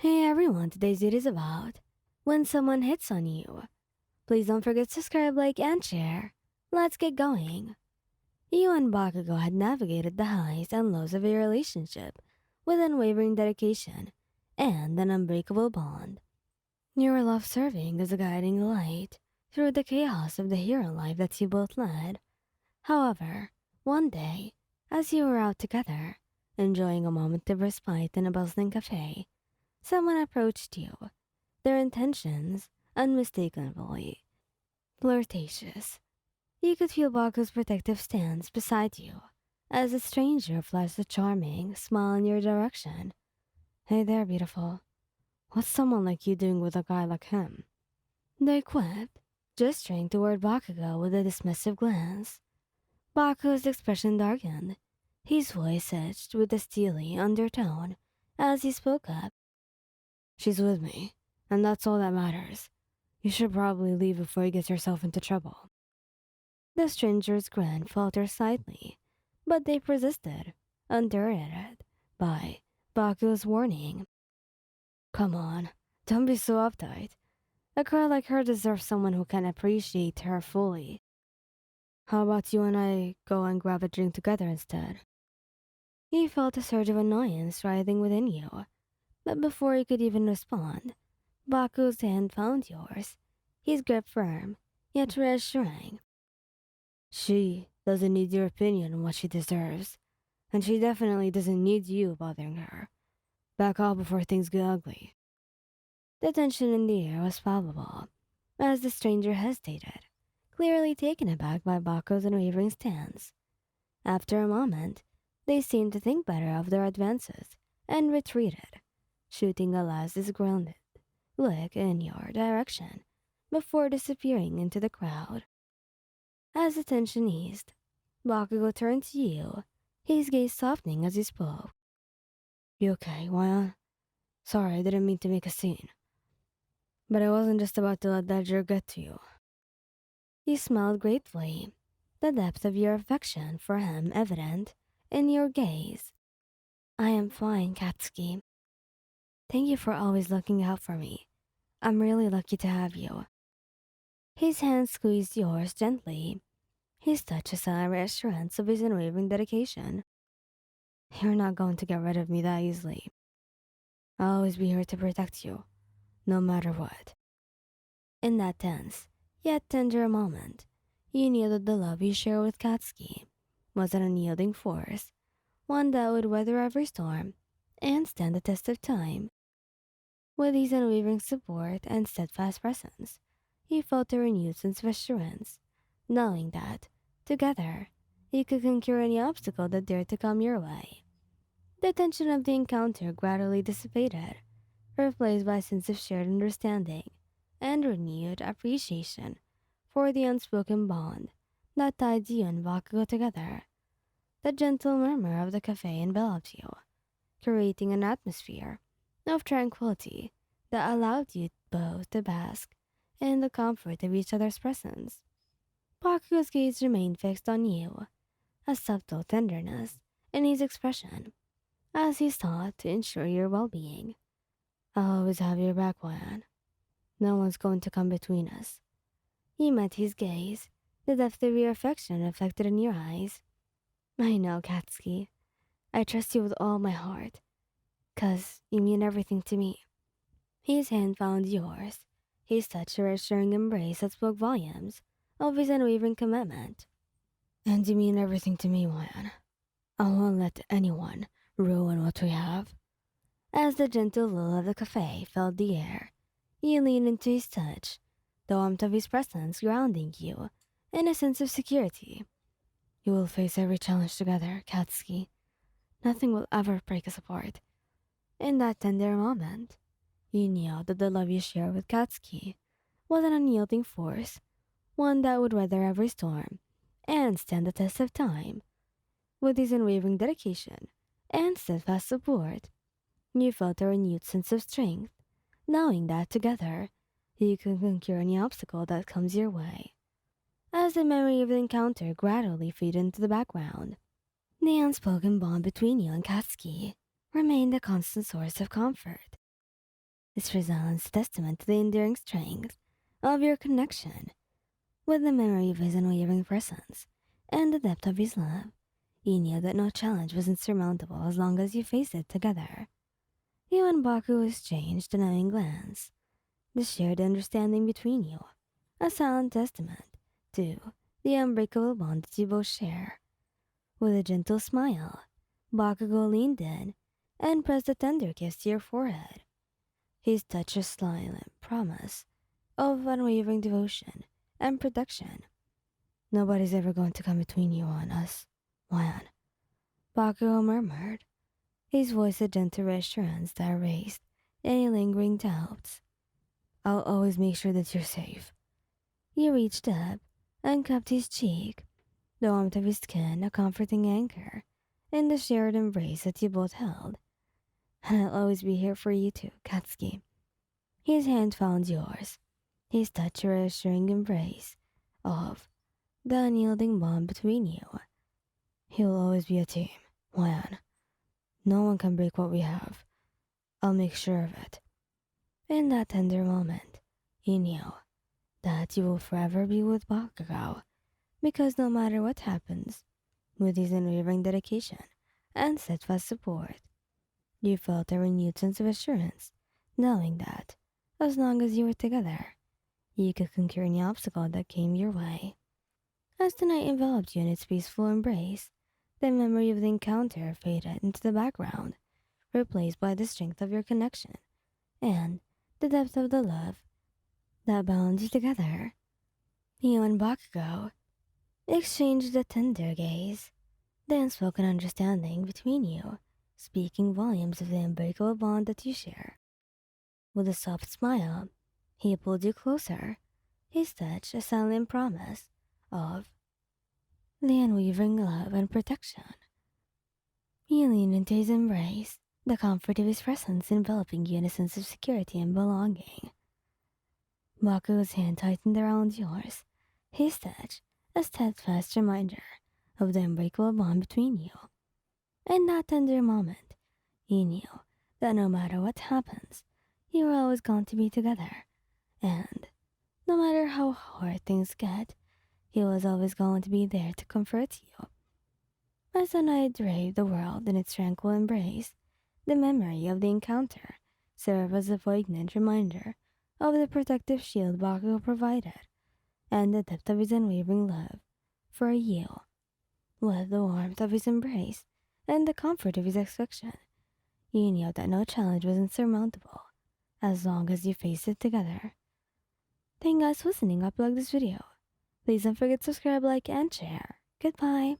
Hey everyone, today's video is about when someone hits on you. Please don't forget to subscribe, like, and share. Let's get going. You and Bakugou had navigated the highs and lows of a relationship with unwavering dedication and an unbreakable bond. You were love serving as a guiding light through the chaos of the hero life that you both led. However, one day, as you were out together, enjoying a moment of respite in a bustling cafe, someone approached you, their intentions unmistakably flirtatious. You could feel Baku's protective stance beside you as the stranger flashed a charming smile in your direction. Hey there, beautiful. What's someone like you doing with a guy like him? They quipped, gesturing toward Bakugo with a dismissive glance. Baku's expression darkened, his voice edged with a steely undertone as he spoke up. She's with me, and that's all that matters. You should probably leave before you get yourself into trouble. The stranger's grin faltered slightly, but they persisted, undeterred by Baku's warning. Come on, don't be so uptight. A girl like her deserves someone who can appreciate her fully. How about you and I go and grab a drink together instead? He felt a surge of annoyance writhing within you, but before he could even respond, Baku's hand found yours, his grip firm, yet reassuring. She doesn't need your opinion on what she deserves, and she definitely doesn't need you bothering her. Back off before things get ugly. The tension in the air was palpable, as the stranger hesitated, clearly taken aback by Baku's unwavering stance. After a moment, they seemed to think better of their advances and retreated, shooting a last disgruntled look in your direction before disappearing into the crowd. As the tension eased, Bakugo turned to you, his gaze softening as he spoke. You okay, Wyan? Sorry, I didn't mean to make a scene. But I wasn't just about to let that jerk get to you. You smiled gratefully, the depth of your affection for him evident in your gaze. I am fine, Katsuki. Thank you for always looking out for me. I'm really lucky to have you. His hand squeezed yours gently, his touch a silent reassurance of his unwavering dedication. You're not going to get rid of me that easily. I'll always be here to protect you, no matter what. In that tense, yet tender moment, you knew that the love you share with Katsuki was an unyielding force, one that would weather every storm and stand the test of time. With his unwavering support and steadfast presence, he felt a renewed sense of assurance, knowing that, together, you could conquer any obstacle that dared to come your way. The tension of the encounter gradually dissipated, replaced by a sense of shared understanding and renewed appreciation for the unspoken bond that tied you and Bakugo together. The gentle murmur of the cafe enveloped you, creating an atmosphere of tranquility that allowed you both to bask in the comfort of each other's presence. Bakugo's gaze remained fixed on you, a subtle tenderness in his expression, as he sought to ensure your well-being. I'll always have your back, Wan. No one's going to come between us. He met his gaze, the depth of your affection reflected in your eyes. I know, Katsuki. I trust you with all my heart, 'cause you mean everything to me. His hand found yours, his touch a reassuring embrace that spoke volumes of his unwavering commitment. And you mean everything to me, Wan. I won't let anyone ruin what we have. As the gentle lull of the cafe filled the air, you leaned into his touch, the warmth of his presence grounding you in a sense of security. You will face every challenge together, Katsuki. Nothing will ever break us apart. In that tender moment, you knew that the love you share with Katsuki was an unyielding force, one that would weather every storm and stand the test of time. With his unwavering dedication and steadfast support, you felt a renewed sense of strength, knowing that together you can conquer any obstacle that comes your way. As the memory of the encounter gradually faded into the background, the unspoken bond between you and Katsuki remained a constant source of comfort. This resounds testament to the enduring strength of your connection. With the memory of his unwavering presence and the depth of his love, you knew that no challenge was insurmountable as long as you faced it together. You and Baku exchanged a knowing glance, the shared understanding between you, a silent testament to the unbreakable bond that you both share. With a gentle smile, Bakugou leaned in and pressed a tender kiss to your forehead. His touch a silent promise of unwavering devotion and protection. Nobody's ever going to come between you and us, Juan. Bakugou murmured, his voice a gentle reassurance that erased any lingering doubts. I'll always make sure that you're safe. He reached up and cupped his cheek, the warmth of his skin a comforting anchor in the shared embrace that you both held. And I'll always be here for you too, Katsuki. His hand found yours, his touch a reassuring embrace of the unyielding bond between you. He'll always be a team, Juan. No one can break what we have. I'll make sure of it. In that tender moment, he knew that you will forever be with Bakugou, because no matter what happens, with his unwavering dedication and steadfast support, you felt a renewed sense of assurance, knowing that, as long as you were together, you could conquer any obstacle that came your way. As the night enveloped you in its peaceful embrace, the memory of the encounter faded into the background, replaced by the strength of your connection and the depth of the love that bound you together. You and Bakugou exchanged a tender gaze, the unspoken understanding between you, speaking volumes of the unbreakable bond that you share. With a soft smile, he pulled you closer, his touch a silent promise of the unwavering love and protection. You leaned into his embrace, the comfort of his presence enveloping you in a sense of security and belonging. Baku's hand tightened around yours, his touch a steadfast reminder of the unbreakable bond between you. In that tender moment, you knew that no matter what happens, you were always going to be together, and no matter how hard things get, he was always going to be there to comfort you. As the night draped the world in its tranquil embrace, the memory of the encounter served as a poignant reminder of the protective shield Bakugo provided and the depth of his unwavering love for you. With the warmth of his embrace and the comfort of his affection, you knew that no challenge was insurmountable as long as you faced it together. Thank you guys for listening. Upload this video. Please don't forget to subscribe, like, and share. Goodbye.